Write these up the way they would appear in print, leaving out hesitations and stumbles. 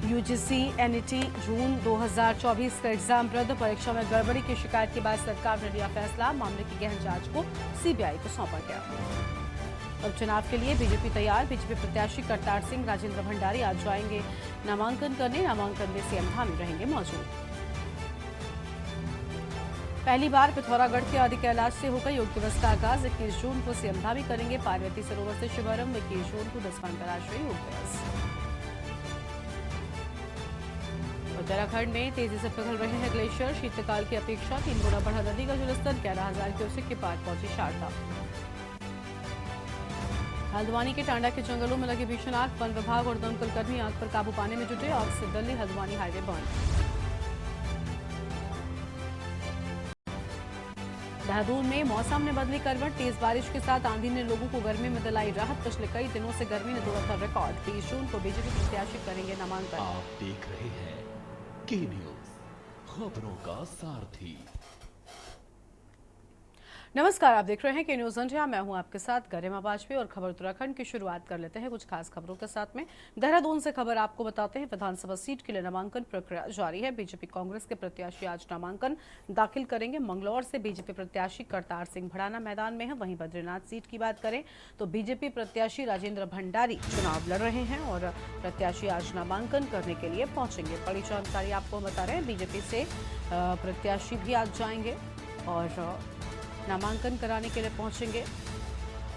UGC NET जून 2024 का exam रद्द, परीक्षा में गड़बड़ी की शिकायत के बाद सरकार ने लिया फैसला। मामले की गहन जांच को सीबीआई को सौंपा गया। उपचुनाव के लिए बीजेपी तैयार, बीजेपी प्रत्याशी करतार सिंह राजेंद्र भंडारी आज जाएंगे नामांकन करने। नामांकन में सीएम धामी रहेंगे मौजूद। पहली बार पिथौरागढ़ के आदि कैलाश से होगा योग दिवस का आगाज। 21 जून को सीएम धामी करेंगे पार्वती सरोवर से शुभारंभ। 21 जून को 10वां अंतर्राष्ट्रीय योग दिवस। उत्तराखंड में तेजी से पिघल रहे हैं ग्लेशियर, शीतकाल की अपेक्षा 3 गुना बढ़ा नदी का जलस्तर। 11,000 क्यूसेक के पार पहुंची शारदा। हल्द्वानी के टांडा के जंगलों में लगी भीषण आग, वन विभाग और दमकल कर्मी आग पर काबू पाने में जुटे। आग से दिल्ली हल्द्वानी हाईवे बंद। देहरादून में मौसम ने बदली करवट, तेज बारिश के साथ आंधी ने लोगों को गर्मी में दिलाई राहत। पिछले कई दिनों से गर्मी ने तोड़ा था रिकॉर्ड। 20 जून को बीजेपी प्रत्याशी करेंगे नामांकन। आप देख रहे हैं की न्यूज, खबरों का सारथी। नमस्कार, आप देख रहे हैं के न्यूज इंडिया। मैं हूं आपके साथ गरिमा वाजपेयी और खबर उत्तराखंड की शुरुआत कर लेते हैं कुछ खास खबरों के साथ में। देहरादून से खबर आपको बताते हैं। विधानसभा सीट के लिए नामांकन प्रक्रिया जारी है। बीजेपी कांग्रेस के प्रत्याशी आज नामांकन दाखिल करेंगे। मंगलौर से बीजेपी प्रत्याशी करतार सिंह भड़ाना मैदान में है। वहीं बद्रीनाथ सीट की बात करें तो बीजेपी प्रत्याशी राजेंद्र भंडारी चुनाव लड़ रहे हैं और प्रत्याशी आज नामांकन करने के लिए पहुंचेंगे। बड़ी जानकारी आपको बता रहे हैं, बीजेपी से प्रत्याशी भी आज जाएंगे और नामांकन कराने के लिए पहुंचेंगे।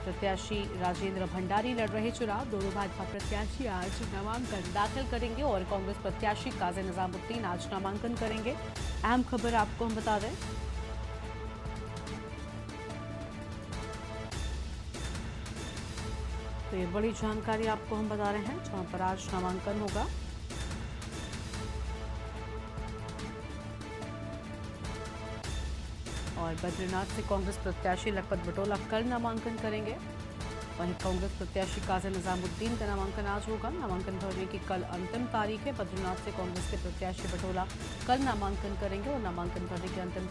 प्रत्याशी राजेंद्र भंडारी लड़ रहे चुनाव। दोनों भाजपा प्रत्याशी आज नामांकन दाखिल करेंगे और कांग्रेस प्रत्याशी काजी निजामुद्दीन आज नामांकन करेंगे। अहम खबर आपको हम बता दें, तो ये बड़ी जानकारी आपको हम बता रहे हैं जहां पर आज नामांकन होगा। और बद्रीनाथ से कांग्रेस प्रत्याशी लखपत बटोला कल नामांकन करेंगे। वहीं कांग्रेस प्रत्याशी काजी निजामुद्दीन का नामांकन आज होगा। नामांकन भरने की कल अंतिम तारीख है। बद्रीनाथ से कांग्रेस के प्रत्याशी बटोला कल नामांकन करेंगे और नामांकन भरने की अंतिम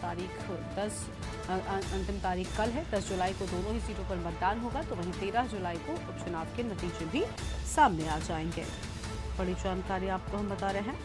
तारीख कल है। 10 जुलाई को दोनों ही सीटों पर मतदान होगा। तो वहीं 13 जुलाई को उपचुनाव के नतीजे भी सामने आ जाएंगे। बड़ी जानकारी आपको हम बता रहे हैं।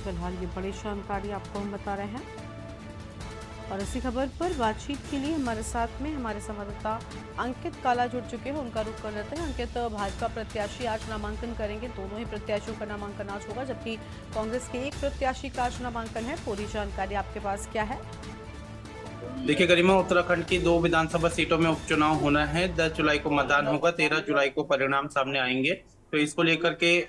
फिलहाल ये बड़ी जानकारी आपको हम बता रहे हैं। और इसी खबर पर बातचीत के लिए हमारे साथ में हमारे संवाददाता अंकित काला जुड़ चुके हैं। उनका रुख कर लेते हैं। अंकित, भाजपा प्रत्याशी आज नामांकन करेंगे। दोनों ही प्रत्याशियों का नामांकन आज होगा, जबकि कांग्रेस के एक प्रत्याशी का आज नामांकन है। पूरी जानकारी आपके पास क्या है? देखिए गरिमा, उत्तराखंड की 2 विधानसभा सीटों में उपचुनाव होना है। 10 जुलाई को मतदान होगा, 13 जुलाई को परिणाम सामने आएंगे। तो इसको लेकर के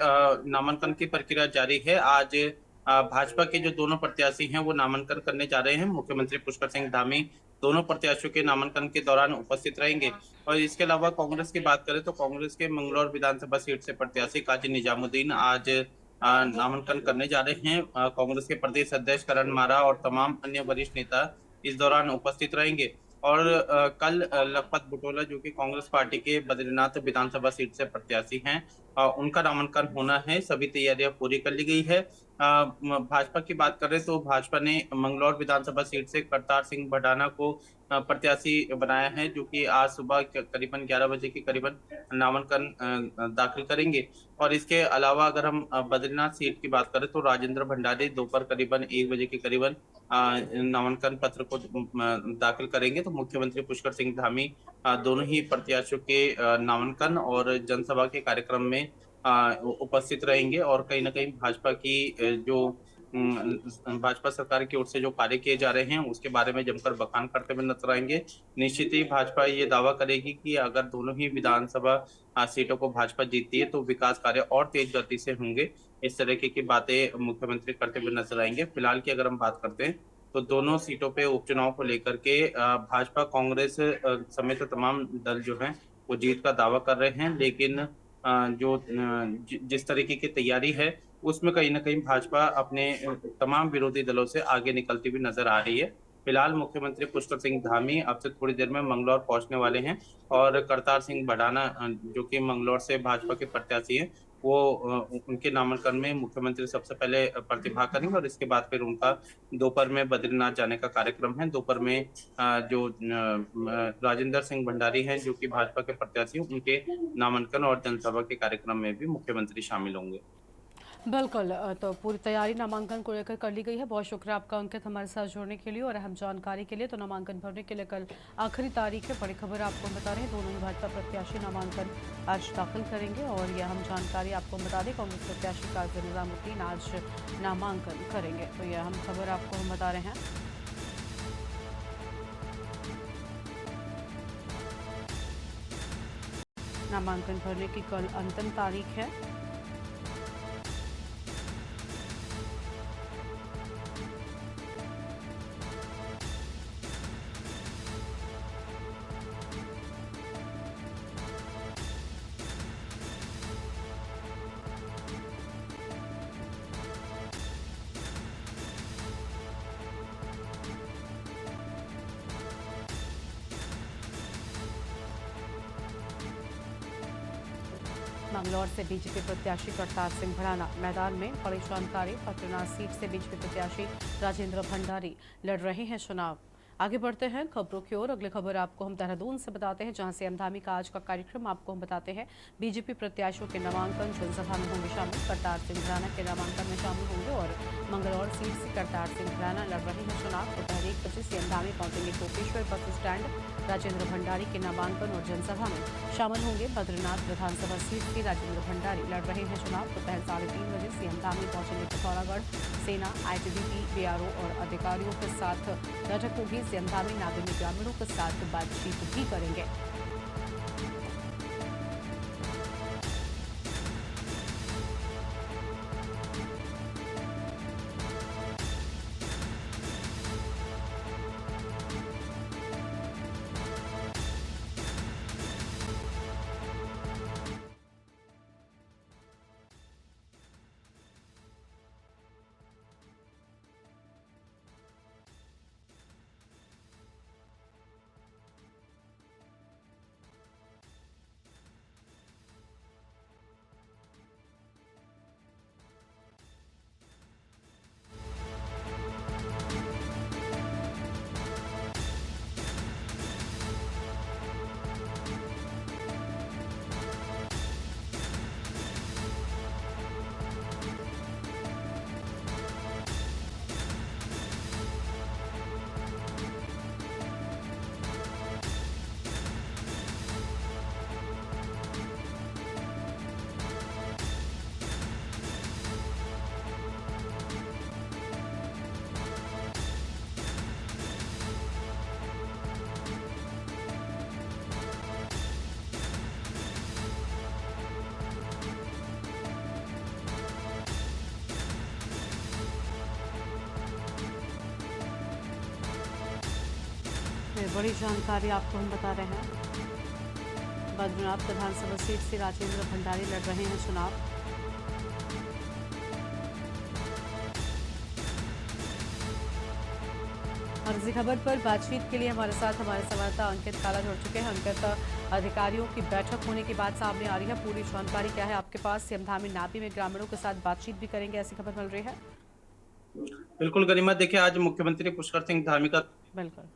नामांकन की प्रक्रिया जारी है। आज भाजपा के जो दोनों प्रत्याशी हैं वो नामांकन करने जा रहे हैं। मुख्यमंत्री पुष्कर सिंह धामी दोनों प्रत्याशियों के नामांकन के दौरान उपस्थित रहेंगे। और इसके अलावा कांग्रेस की बात करें तो कांग्रेस के मंगलौर विधानसभा सीट से प्रत्याशी काजी निजामुद्दीन आज नामांकन करने जा रहे हैं। कांग्रेस के प्रदेश अध्यक्ष करण मारा और तमाम अन्य वरिष्ठ नेता इस दौरान उपस्थित रहेंगे। और कल लखपत बुटोला जो कि कांग्रेस पार्टी के बद्रीनाथ विधानसभा सीट से प्रत्याशी हैं, उनका नामांकन होना है। सभी तैयारियां पूरी कर ली गई है। भाजपा की बात करें तो भाजपा ने मंगलौर विधानसभा सीट से करतार सिंह भड़ाना को प्रत्याशी बनाया है, जो कि आज सुबह करीबन 11 बजे के करीबन नामांकन दाखिल करेंगे। और इसके अलावा अगर हम बद्रीनाथ सीट की बात करें तो राजेंद्र भंडारी दोपहर करीबन 1 बजे के करीबन नामांकन पत्र को दाखिल करेंगे। तो मुख्यमंत्री पुष्कर सिंह धामी दोनों ही प्रत्याशियों के नामांकन और जनसभा के कार्यक्रम में उपस्थित रहेंगे। और कहीं ना कहीं भाजपा की जो भाजपा सरकार की ओर से जो कार्य किए जा रहे हैं उसके बारे में जमकर बखान करते हुए नजर आएंगे। निश्चित ही भाजपा ये दावा करेगी कि अगर दोनों ही विधानसभा सीटों को भाजपा जीतती है तो विकास कार्य और तेज गति से होंगे। इस तरीके की बातें मुख्यमंत्री करते हुए नजर आएंगे। फिलहाल की अगर हम बात करते हैं तो दोनों सीटों पे उपचुनाव को लेकर के भाजपा कांग्रेस समेत तमाम दल जो हैं वो जीत का दावा कर रहे हैं। लेकिन जिस तरीके की तैयारी है उसमें कहीं ना कहीं भाजपा अपने तमाम विरोधी दलों से आगे निकलती हुई नजर आ रही है। फिलहाल मुख्यमंत्री पुष्कर सिंह धामी अब से थोड़ी देर में मंगलौर पहुंचने वाले हैं और करतार सिंह भडाना जो कि मंगलौर से भाजपा के प्रत्याशी हैं, वो उनके नामांकन में मुख्यमंत्री सबसे पहले प्रतिभाग करेंगे और इसके बाद फिर उनका दोपहर में बद्रीनाथ जाने का कार्यक्रम है। दोपहर में जो राजेंद्र सिंह भंडारी हैं जो कि भाजपा के प्रत्याशी हैं, उनके नामांकन और जनसभा के कार्यक्रम में भी मुख्यमंत्री शामिल होंगे। बिल्कुल, तो पूरी तैयारी नामांकन को लेकर कर ली गई है। बहुत शुक्रिया आपका अंकित हमारे साथ जुड़ने के लिए और अहम जानकारी के लिए। तो नामांकन भरने के लिए कल आखिरी तारीख है। बड़ी खबर आपको बता रहे हैं, दोनों ही भाजपा प्रत्याशी नामांकन आज दाखिल करेंगे और यह अहम जानकारी आपको बता दें, कांग्रेस प्रत्याशी काजी निजामुद्दीन आज नामांकन करेंगे। तो यह अहम खबर आपको हम बता रहे हैं। नामांकन भरने की कल अंतिम तारीख है। मंगलौर से बीजेपी प्रत्याशी करतार सिंह भडाना मैदान में। बड़ी जानकारी, बद्रीनाथ सीट से बीजेपी प्रत्याशी राजेंद्र भंडारी लड़ रहे हैं चुनाव। आगे बढ़ते हैं खबरों की ओर। अगली खबर आपको हम देहरादून से बताते हैं, जहां सीएम धामी का आज का कार्यक्रम आपको हम बताते हैं। बीजेपी प्रत्याशियों के नामांकन जनसभा में होंगे शामिल। करतार सिंह भडाना के नामांकन में शामिल होंगे और मंगलौर सीट से करतार सिंह भडाना लड़ रहे हैं चुनाव। दोपहर 1 बजे सीएम धामी पहुंचेंगे गोपेश्वर बस स्टैंड। राजेंद्र भंडारी के नामांकन और जनसभा में शामिल होंगे। बद्रीनाथ विधानसभा सीट से राजेंद्र भंडारी लड़ रहे हैं चुनाव। दोपहर 3:30 बजे सीएम धामी पहुंचेंगे पिथौरागढ़। सेना, आईटीबीपी, बीआरओ और अधिकारियों के साथ बैठक होगी। सीएम धामी नागरिक ग्रामीणों के साथ बातचीत भी करेंगे। बड़ी जानकारी आपको हम बता रहे हैं। बद्रीनाथ विधानसभा सीट से राजेंद्र भंडारी लड़ रहे हैं चुनाव। और इसी खबर पर बातचीत के लिए हमारे साथ हमारे संवाददाता अंकित काला जुड़ चुके हैं। अंकित, अधिकारियों की बैठक होने की बात सामने आ रही है, पूरी जानकारी क्या है आपके पास? सीएम धामी नापी में ग्रामीणों के साथ बातचीत भी करेंगे, ऐसी खबर मिल रही है। बिल्कुल गरिमा, देखिए आज मुख्यमंत्री पुष्कर सिंह धामी का बिल्कुल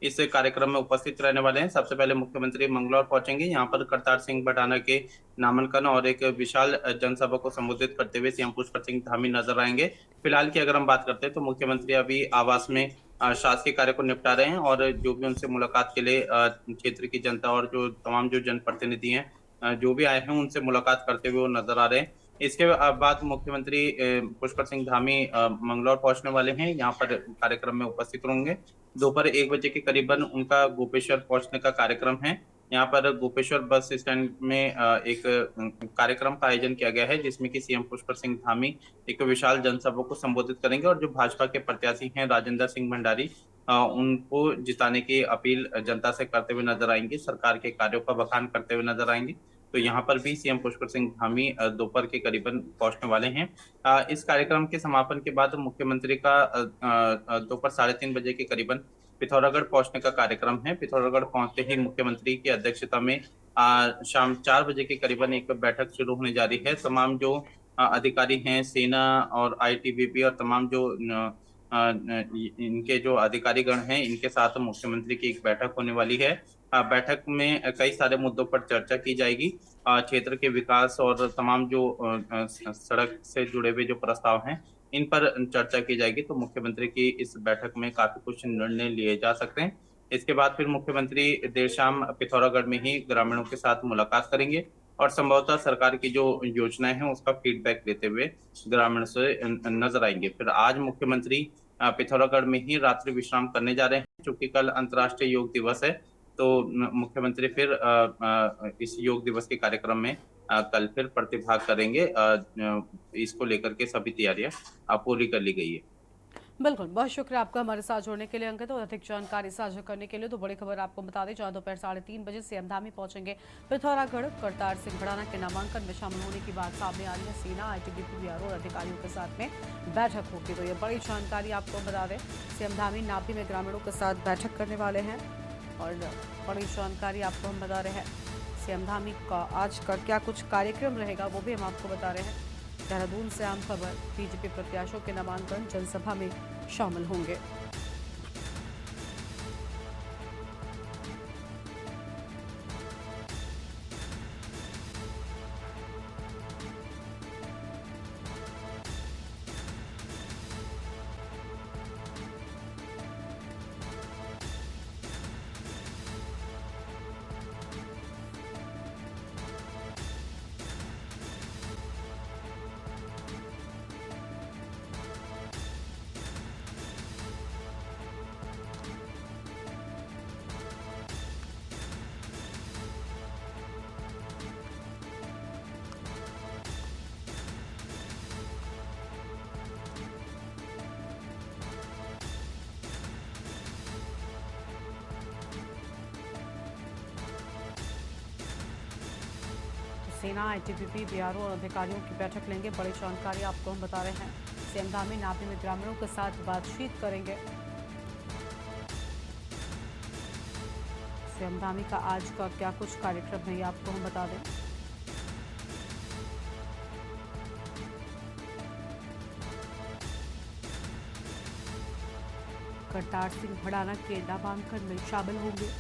इस कार्यक्रम में उपस्थित रहने वाले हैं। सबसे पहले मुख्यमंत्री मंगलौर पहुंचेंगे। यहाँ पर करतार सिंह भडाना के नामांकन और एक विशाल जनसभा को संबोधित करते हुए सीएम पुष्कर सिंह धामी नजर आएंगे। फिलहाल की अगर हम बात करते हैं तो मुख्यमंत्री अभी आवास में शासकीय कार्य को निपटा रहे हैं और जो भी उनसे मुलाकात के लिए क्षेत्र की जनता और जो तमाम जो जनप्रतिनिधि हैं जो भी आए हैं उनसे मुलाकात करते हुए वो नजर आ रहे हैं। इसके बाद मुख्यमंत्री पुष्कर सिंह धामी मंगलौर पहुंचने वाले हैं। यहाँ पर कार्यक्रम में उपस्थित होंगे। दोपहर 1 बजे के करीबन उनका गोपेश्वर पहुंचने का कार्यक्रम है। यहाँ पर गोपेश्वर बस स्टैंड में एक कार्यक्रम का आयोजन किया गया है जिसमें कि सीएम पुष्कर सिंह धामी एक विशाल जनसभा को संबोधित करेंगे और जो भाजपा के प्रत्याशी हैं राजेंद्र सिंह भंडारी उनको जिताने की अपील जनता से करते हुए नजर आएंगे। सरकार के कार्यों का बखान करते हुए नजर आएंगे। तो यहाँ पर भी सीएम पुष्कर सिंह धामी दोपहर के करीबन पहुंचने वाले हैं। इस कार्यक्रम के समापन के बाद मुख्यमंत्री का दोपहर 3:30 बजे के करीबन पिथौरागढ़ पहुंचने का कार्यक्रम है। पिथौरागढ़ पहुंचते ही मुख्यमंत्री की अध्यक्षता में शाम 4 बजे के करीबन एक बैठक शुरू होने जा रही है। तमाम जो अधिकारी हैं, सेना और आईटीबीपी और तमाम जो इनके जो अधिकारीगण हैं, इनके साथ मुख्यमंत्री की एक बैठक होने वाली है। बैठक में कई सारे मुद्दों पर चर्चा की जाएगी। क्षेत्र के विकास और तमाम जो सड़क से जुड़े हुए जो प्रस्ताव हैं, इन पर चर्चा की जाएगी। तो मुख्यमंत्री की इस बैठक में काफी कुछ निर्णय लिए जा सकते हैं। इसके बाद फिर मुख्यमंत्री देर शाम पिथौरागढ़ में ही ग्रामीणों के साथ मुलाकात करेंगे और संभवतः सरकार की जो योजनाएं हैं उसका फीडबैक लेते हुए ग्रामीण से नजर आएंगे। फिर आज मुख्यमंत्री पिथौरागढ़ में ही रात्रि विश्राम करने जा रहे हैं, क्योंकि कल अंतर्राष्ट्रीय योग दिवस है। तो मुख्यमंत्री फिर इस योग दिवस के कार्यक्रम में कल फिर प्रतिभाग करेंगे। इसको लेकर के सभी तैयारियां पूरी कर ली गई है। बिल्कुल, बहुत शुक्रिया आपका हमारे साथ जुड़ने के लिए अंकित, और अधिक जानकारी साझा करने के लिए। तो बड़ी खबर आपको बता दें, जहां दोपहर 3:30 बजे सीएम धामी पहुंचेंगे पिथौरागढ़। करतार सिंह भड़ाना के नामांकन में शामिल होने की बात सामने आ रही है। सेना, आईटीबीपी, बीआरओ और अधिकारियों के साथ में बैठक होगी। तो ये बड़ी जानकारी आपको बता दें, सीएम धामी नापी में ग्रामीणों के साथ बैठक करने वाले हैं। और बड़ी जानकारी आपको हम बता रहे हैं, सीएम धामी का आज का क्या कुछ कार्यक्रम रहेगा वो भी हम आपको बता रहे हैं। देहरादून से आम खबर, बीजेपी प्रत्याशियों के नामांकन जनसभा में शामिल होंगे। सेना, आईटीबीपी, बीआरओ और अधिकारियों की बैठक लेंगे। बड़ी जानकारी आपको हम बता रहे हैं। सीएम धामी नापी में ग्रामीणों के साथ बातचीत करेंगे। सीएम धामी का आज का क्या कुछ कार्यक्रम है ये आपको हम बता दें। करतार सिंह भड़ाना के नामांकन में शामिल होंगे।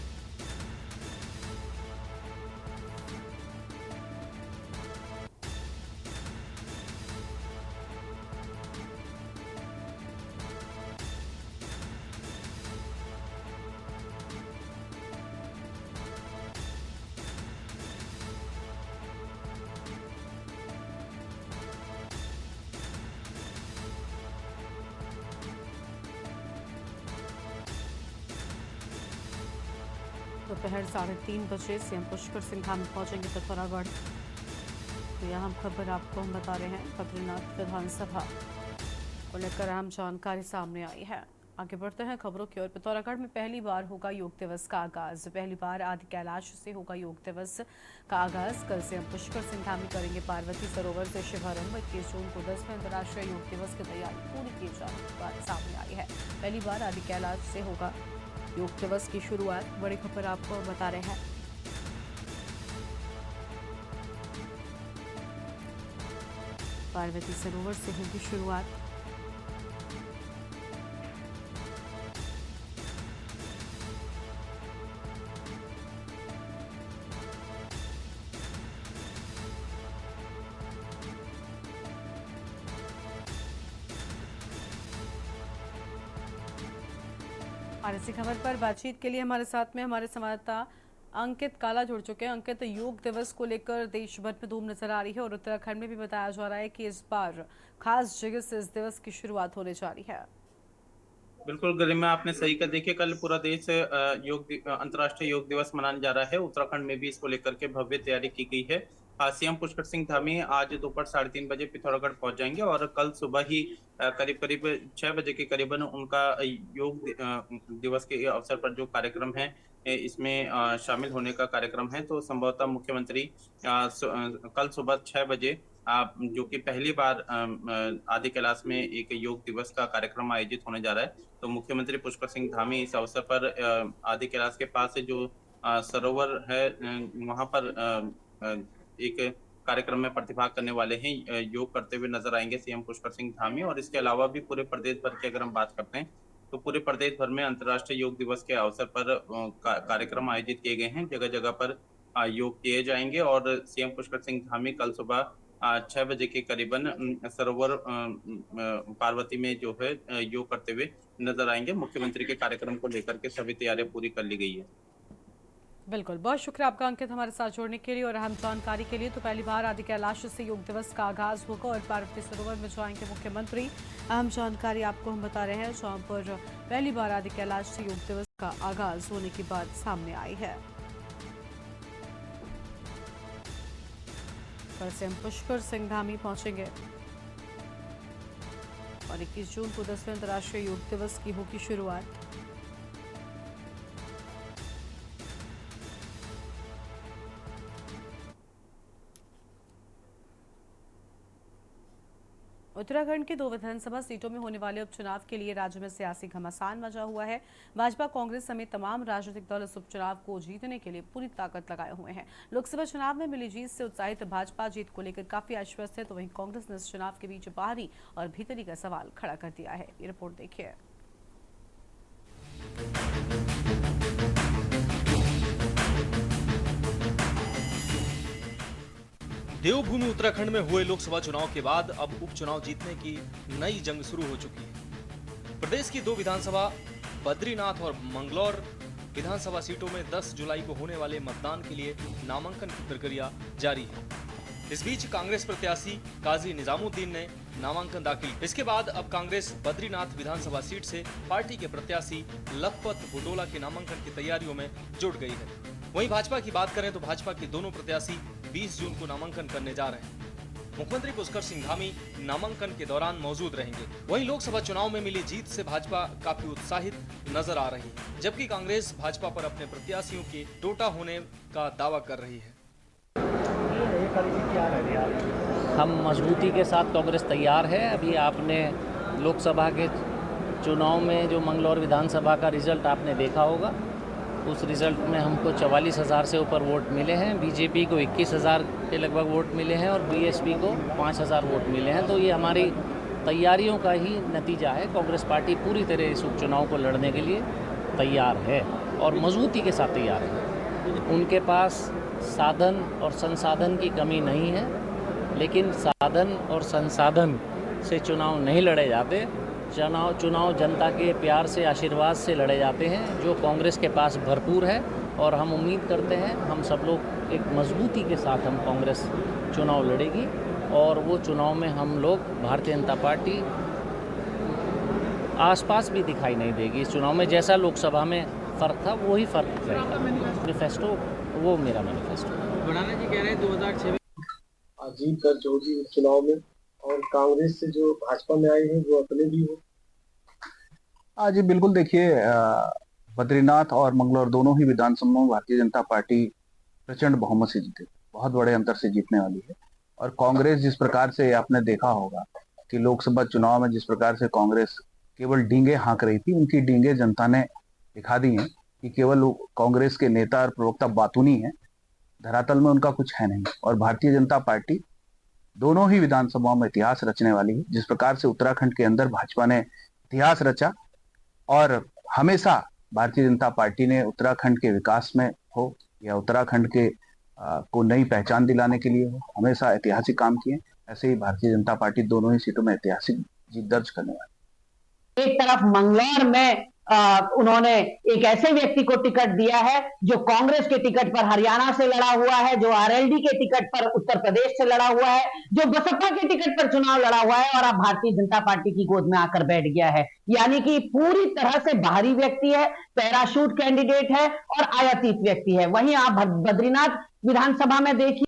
दोपहर 3:30 सीएम पुष्कर सिंह धामी पहुंचेंगे पिथौरागढ़। तो यहाँ खबर आपको हम बता रहे हैं, बद्रीनाथ विधानसभा को लेकर अहम जानकारी सामने आई है। आगे बढ़ते हैं खबरों की ओर। पिथौरागढ़ में पहली बार होगा योग दिवस का आगाज। पहली बार आदि कैलाश से होगा योग दिवस का आगाज। कल सीएम पुष्कर सिंह धामी करेंगे पार्वती सरोवर से शुभारंभ। 21 जून को 10वें अंतर्राष्ट्रीय योग दिवस की तैयारी पूरी की जाने की बात सामने आई है। पहली बार आदि कैलाश से होगा योग दिवस की शुरुआत। बड़ी खबर आपको बता रहे हैं। पार्वती सरोवर से होगी शुरुआत। और इसी खबर पर बातचीत के लिए हमारे साथ में हमारे संवाददाता अंकित काला जुड़ चुके हैं। अंकित, योग दिवस को लेकर देश भर में धूम नजर आ रही है और उत्तराखंड में भी बताया जा रहा है कि इस बार खास जगह से इस दिवस की शुरुआत होने जा रही है। बिल्कुल गरिमा, आपने सही कहा। देखिए, कल पूरा देश अंतर्राष्ट्रीय योग दिवस मनाने जा रहा है। उत्तराखंड में भी इसको लेकर के भव्य तैयारी की गई है। सीएम पुष्कर सिंह धामी आज दोपहर 3:30 बजे पिथौरागढ़ पहुंच जाएंगे और कल सुबह ही करीब करीब 6 बजे के करीबन उनका योग दिवस के अवसर पर जो कार्यक्रम है इसमें शामिल होने का कार्यक्रम है। तो संभवतः मुख्यमंत्री कल सुबह 6 बजे जो कि पहली बार आदि कैलाश में एक योग दिवस का कार्यक्रम आयोजित होने जा रहा है। तो मुख्यमंत्री पुष्कर सिंह धामी इस अवसर पर आदि कैलाश के पास से जो सरोवर है वहां पर एक कार्यक्रम में प्रतिभाग करने वाले हैं। योग करते हुए नजर आएंगे सीएम पुष्कर सिंह धामी। और इसके अलावा भी पूरे प्रदेश भर की अगर हम बात करते हैं तो पूरे प्रदेश भर में अंतर्राष्ट्रीय योग दिवस के अवसर पर कार्यक्रम आयोजित किए गए हैं। जगह जगह पर योग किए जाएंगे और सीएम पुष्कर सिंह धामी कल सुबह 6 बजे के करीबन सरोवर पार्वती में जो है योग करते हुए नजर आएंगे। मुख्यमंत्री के कार्यक्रम को लेकर के सभी तैयारियां पूरी कर ली गई है। बिल्कुल, बहुत शुक्रिया आपका अंकित हमारे साथ जोड़ने के लिए और अहम जानकारी के लिए। तो पहली बार आदि कैलाश से योग दिवस का आगाज होगा और पार्वती सरोवर में जाएंगे मुख्यमंत्री। अहम जानकारी आपको हम बता रहे हैं जहां पर पहली बार आदि कैलाश से योग दिवस का आगाज होने की बात सामने आई है। कल से पुष्कर सिंह धामी पहुंचेंगे और 21 जून को 10वें अंतर्राष्ट्रीय योग दिवस की होगी शुरुआत। उत्तराखंड की 2 विधानसभा सीटों में होने वाले उपचुनाव के लिए राज्य में सियासी घमासान मचा हुआ है। भाजपा, कांग्रेस समेत तमाम राजनीतिक दल इस उपचुनाव को जीतने के लिए पूरी ताकत लगाए हुए हैं। लोकसभा चुनाव में मिली जीत से उत्साहित भाजपा जीत को लेकर काफी आश्वस्त है, तो वहीं कांग्रेस ने इस चुनाव के बीच बाहरी और भीतरी का सवाल खड़ा कर दिया है। ये रिपोर्ट देखिए। देवभूमि उत्तराखंड में हुए लोकसभा चुनाव के बाद अब उपचुनाव जीतने की नई जंग शुरू हो चुकी है। प्रदेश की 2 विधानसभा बद्रीनाथ और मंगलौर विधानसभा सीटों में 10 जुलाई को होने वाले मतदान के लिए नामांकन की प्रक्रिया जारी है। इस बीच कांग्रेस प्रत्याशी काजी निजामुद्दीन ने नामांकन दाखिल। इसके बाद अब कांग्रेस बद्रीनाथ विधानसभा सीट से पार्टी के प्रत्याशी लखपत बुटोला के नामांकन की तैयारियों में जुट गई है। वहीं भाजपा की बात करें तो भाजपा के दोनों प्रत्याशी 20 जून को नामांकन करने जा रहे हैं। मुख्यमंत्री पुष्कर सिंह धामी नामांकन के दौरान मौजूद रहेंगे। वहीं लोकसभा चुनाव में मिली जीत से भाजपा काफी उत्साहित नजर आ रही है, जबकि कांग्रेस भाजपा पर अपने प्रत्याशियों के टोटा होने का दावा कर रही है। हम मजबूती के साथ कांग्रेस तैयार है। अभी आपने लोकसभा के चुनाव में जो मंगलौर विधानसभा का रिजल्ट आपने देखा होगा, उस रिजल्ट में हमको 44,000 से ऊपर वोट मिले हैं। बीजेपी को 21,000 के लगभग वोट मिले हैं और बीएसपी को 5,000 वोट मिले हैं। तो ये हमारी तैयारियों का ही नतीजा है। कांग्रेस पार्टी पूरी तरह इस उपचुनाव को लड़ने के लिए तैयार है और मजबूती के साथ तैयार है। उनके पास साधन और संसाधन की कमी नहीं है, लेकिन साधन और संसाधन से चुनाव नहीं लड़े जाते। चुनाव जनता के प्यार से, आशीर्वाद से लड़े जाते हैं, जो कांग्रेस के पास भरपूर है। और हम उम्मीद करते हैं हम सब लोग एक मजबूती के साथ हम कांग्रेस चुनाव लड़ेगी और वो चुनाव में हम लोग भारतीय जनता पार्टी आसपास भी दिखाई नहीं देगी। इस चुनाव में जैसा लोकसभा में फ़र्क था वही फ़र्क रहेगा। मैनिफेस्टो वो मेरा मैनिफेस्टो। बुढ़ाना जी कह रहे हैं 2006 जीत कर जोगी चुनाव में और कांग्रेस से जो भाजपा में आए हैं वो अपने भी हो। जी बिल्कुल, देखिए बद्रीनाथ और मंगलौर दोनों ही विधानसभा में भारतीय जनता पार्टी प्रचंड बहुमत से जीते, बहुत बड़े अंतर से जीतने वाली है। और कांग्रेस जिस प्रकार से आपने देखा होगा कि लोकसभा चुनाव में जिस प्रकार से कांग्रेस केवल डींगे हाँक रही थी, उनकी डींगे जनता ने दिखा दी हैं कि केवल कांग्रेस के नेता और प्रवक्ता बातूनी है, धरातल में उनका कुछ है नहीं। और भारतीय जनता पार्टी दोनों ही विधानसभाओं में इतिहास रचने वाली है। जिस प्रकार से उत्तराखंड के अंदर भाजपा ने इतिहास रचा और हमेशा भारतीय जनता पार्टी ने उत्तराखंड के विकास में हो या उत्तराखंड के को नई पहचान दिलाने के लिए हो, हमेशा ऐतिहासिक काम किए। ऐसे ही भारतीय जनता पार्टी दोनों ही सीटों में ऐतिहासिक जीत दर्ज करने वाली। एक तरफ मंगलौर में उन्होंने एक ऐसे व्यक्ति को टिकट दिया है जो कांग्रेस के टिकट पर हरियाणा से लड़ा हुआ है, जो आरएलडी के टिकट पर उत्तर प्रदेश से लड़ा हुआ है, जो बसपा के टिकट पर चुनाव लड़ा हुआ है और अब भारतीय जनता पार्टी की गोद में आकर बैठ गया है। यानी कि पूरी तरह से बाहरी व्यक्ति है, पैराशूट कैंडिडेट है और आयातित व्यक्ति है। वहीं आप बद्रीनाथ विधानसभा में देखिए,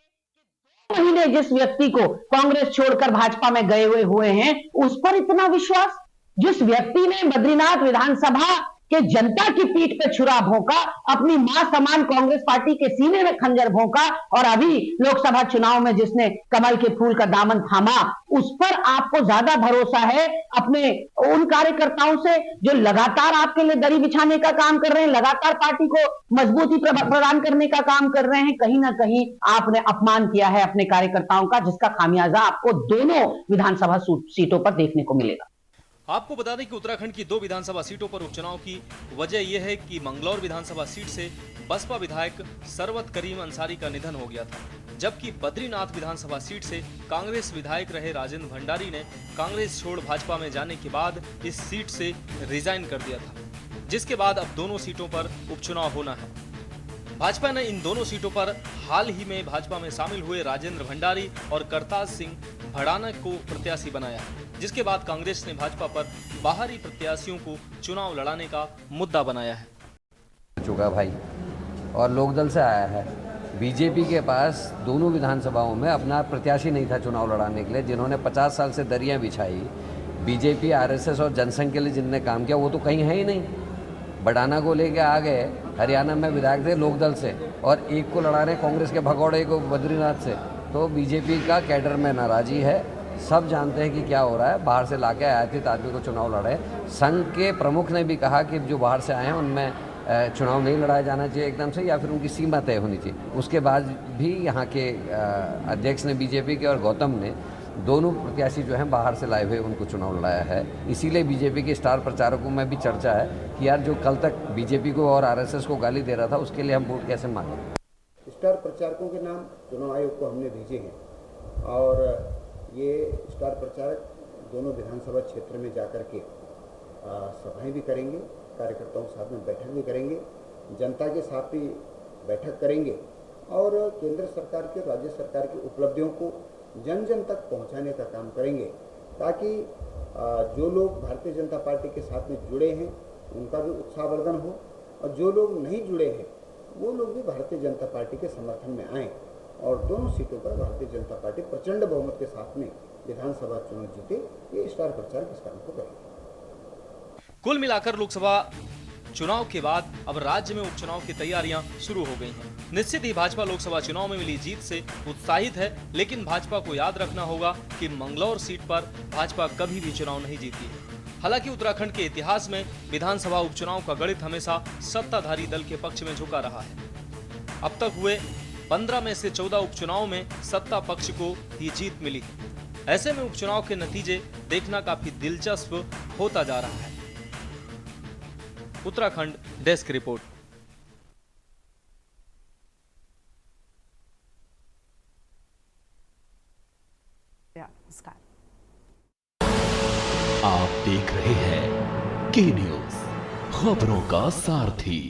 2 महीने जिस व्यक्ति को कांग्रेस छोड़कर भाजपा में गए हुए हैं, उस पर इतना विश्वास। जिस व्यक्ति ने बद्रीनाथ विधानसभा कि जनता की पीठ पे छुरा भोंका, अपनी मां समान कांग्रेस पार्टी के सीने में खंजर भोंका, और अभी लोकसभा चुनाव में जिसने कमल के फूल का दामन थामा, उस पर आपको ज्यादा भरोसा है अपने उन कार्यकर्ताओं से जो लगातार आपके लिए दरी बिछाने का काम कर रहे हैं, लगातार पार्टी को मजबूती प्रदान करने का काम कर रहे हैं। कहीं ना कहीं आपने अपमान किया है अपने कार्यकर्ताओं का, जिसका खामियाजा आपको दोनों विधानसभा सीटों पर देखने को मिलेगा। आपको बता दें कि उत्तराखंड की 2 विधानसभा सीटों पर उपचुनाव की वजह यह है कि मंगलौर विधानसभा सीट से बसपा विधायक सरवत करीम अंसारी का निधन हो गया था, जबकि बद्रीनाथ विधानसभा सीट से कांग्रेस विधायक रहे राजेंद्र भंडारी ने कांग्रेस छोड़ भाजपा में जाने के बाद इस सीट से रिजाइन कर दिया था, जिसके बाद अब दोनों सीटों पर उपचुनाव होना है। भाजपा ने इन दोनों सीटों पर हाल ही में भाजपा में शामिल हुए राजेंद्र भंडारी और करताज सिंह भड़ाना को प्रत्याशी बनाया, जिसके बाद कांग्रेस ने भाजपा पर बाहरी प्रत्याशियों को चुनाव लड़ाने का मुद्दा बनाया है। चुका भाई और लोकदल से आया है। बीजेपी के पास दोनों विधानसभाओं में अपना प्रत्याशी नहीं था चुनाव लड़ाने के लिए, जिन्होंने 50 साल से दरियां बिछाई, बीजेपी, आरएसएस और जनसंघ के लिए जिनने काम किया, वो तो कहीं है ही नहीं। बड़ाना को लेके आ गए, हरियाणा में विधायक थे लोकदल से, और एक को लड़ा रहे कांग्रेस के भगौड़े को बद्रीनाथ से। तो बीजेपी का कैडर में नाराजी है, सब जानते हैं कि क्या हो रहा है। बाहर से लाके आयातित आदमी को चुनाव लड़े। संघ के प्रमुख ने भी कहा कि जो बाहर से आए हैं उनमें चुनाव नहीं लड़ाया जाना चाहिए एकदम से, या फिर उनकी सीमा तय होनी चाहिए। उसके बाद भी यहाँ के अध्यक्ष ने, बीजेपी के, और गौतम ने, दोनों प्रत्याशी जो हैं बाहर से लाए हुए उनको चुनाव लड़ाया है। इसीलिए बीजेपी के स्टार प्रचारकों में भी चर्चा है कि यार जो कल तक बीजेपी को और आरएसएस को गाली दे रहा था, उसके लिए हम वोट कैसे मांगे। स्टार प्रचारकों के नाम चुनाव आयोग को हमने भेजे हैं, और ये स्टार प्रचारक दोनों विधानसभा क्षेत्र में जाकर के सभाएं भी करेंगे, कार्यकर्ताओं के साथ में बैठक भी करेंगे, जनता के साथ भी बैठक करेंगे, और केंद्र सरकार के, राज्य सरकार की उपलब्धियों को जन जन तक पहुंचाने का काम करेंगे, ताकि जो लोग भारतीय जनता पार्टी के साथ में जुड़े हैं उनका भी उत्साहवर्धन हो, और जो लोग नहीं जुड़े हैं वो लोग भी भारतीय जनता पार्टी के समर्थन में आएँ, और दोनों सीटों पर भारतीय जनता पार्टी प्रचंड बहुमत के साथ में विधानसभा चुनाव जीते। ये स्टार प्रचारक इस काम को करेंगे। कुल मिलाकर लोकसभा चुनाव के बाद अब राज्य में उपचुनाव की तैयारियां शुरू हो गई हैं। निश्चित ही भाजपा लोकसभा चुनाव में मिली जीत से उत्साहित है, लेकिन भाजपा को याद रखना होगा कि मंगलौर सीट पर भाजपा कभी भी चुनाव नहीं जीती है। हालांकि उत्तराखंड के इतिहास में विधानसभा उपचुनाव का गणित हमेशा सत्ताधारी दल के पक्ष में झुका रहा है। अब तक हुए 15 में से 14 उपचुनाव में सत्ता पक्ष को ही जीत मिली है। ऐसे में उपचुनाव के नतीजे देखना काफी दिलचस्प होता जा रहा है। Uttarakhand desk report. आप देख रहे हैं के न्यूज़, खबरों का सारथी।